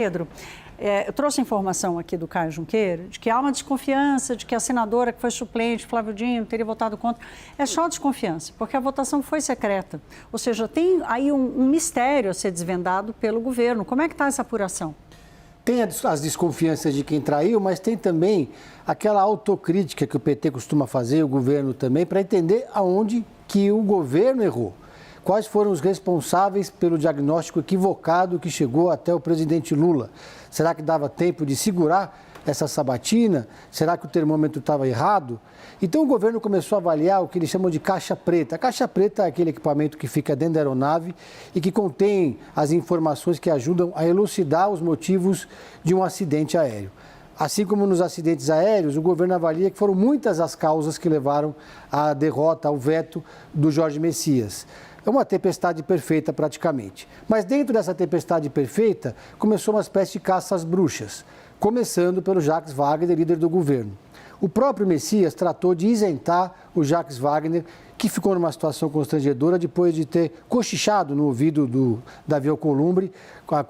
Pedro, eu trouxe informação aqui do Caio Junqueira de que há uma desconfiança de que a senadora que foi suplente, Flávio Dino, teria votado contra. É só desconfiança, porque a votação foi secreta. Ou seja, tem aí um mistério a ser desvendado pelo governo. Como é que está essa apuração? Tem as desconfianças de quem traiu, mas tem também aquela autocrítica que o PT costuma fazer, o governo também, para entender aonde que o governo errou. Quais foram os responsáveis pelo diagnóstico equivocado que chegou até o presidente Lula? Será que dava tempo de segurar essa sabatina? Será que o termômetro estava errado? Então o governo começou a avaliar o que eles chamam de caixa preta. A caixa preta é aquele equipamento que fica dentro da aeronave e que contém as informações que ajudam a elucidar os motivos de um acidente aéreo. Assim como nos acidentes aéreos, o governo avalia que foram muitas as causas que levaram à derrota, ao veto do Jorge Messias. É uma tempestade perfeita praticamente. Mas dentro dessa tempestade perfeita, começou uma espécie de caça às bruxas, começando pelo Jacques Wagner, líder do governo. O próprio Messias tratou de isentar o Jacques Wagner, que ficou numa situação constrangedora depois de ter cochichado no ouvido do Davi Alcolumbre,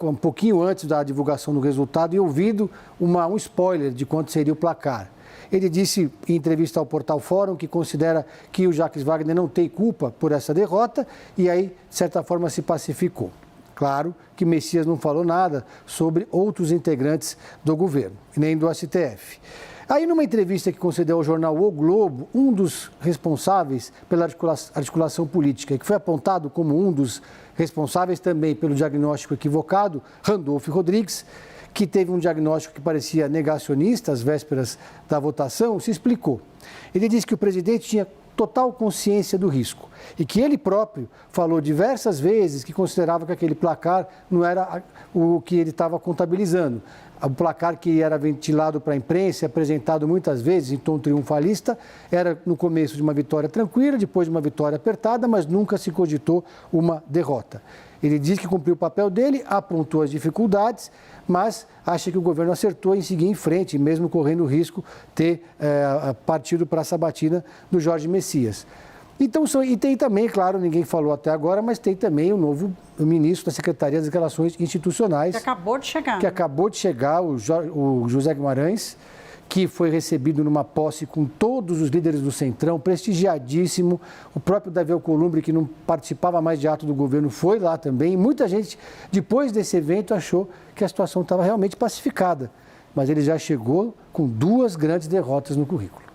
um pouquinho antes da divulgação do resultado, e ouvido um spoiler de quanto seria o placar. Ele disse em entrevista ao Portal Fórum que considera que o Jacques Wagner não tem culpa por essa derrota e aí, de certa forma, se pacificou. Claro que Messias não falou nada sobre outros integrantes do governo, nem do STF. Aí, numa entrevista que concedeu ao jornal O Globo, um dos responsáveis pela articulação política, que foi apontado como um dos responsáveis também pelo diagnóstico equivocado, Randolfo Rodrigues, que teve um diagnóstico que parecia negacionista às vésperas da votação, se explicou. Ele disse que o presidente tinha total consciência do risco e que ele próprio falou diversas vezes que considerava que aquele placar não era o que ele estava contabilizando. O placar que era ventilado para a imprensa, apresentado muitas vezes em tom triunfalista, era no começo de uma vitória tranquila, depois de uma vitória apertada, mas nunca se cogitou uma derrota. Ele diz que cumpriu o papel dele, apontou as dificuldades, mas acha que o governo acertou em seguir em frente, mesmo correndo o risco de ter partido para a sabatina do Jorge Messias. Então, e tem também, claro, ninguém falou até agora, mas tem também o novo ministro da Secretaria das Relações Institucionais. Que acabou de chegar. Que acabou de chegar, o José Guimarães, que foi recebido numa posse com todos os líderes do Centrão, prestigiadíssimo. O próprio Davi Alcolumbre, que não participava mais de ato do governo, foi lá também. Muita gente, depois desse evento, achou que a situação estava realmente pacificada. Mas ele já chegou com 2 grandes derrotas no currículo.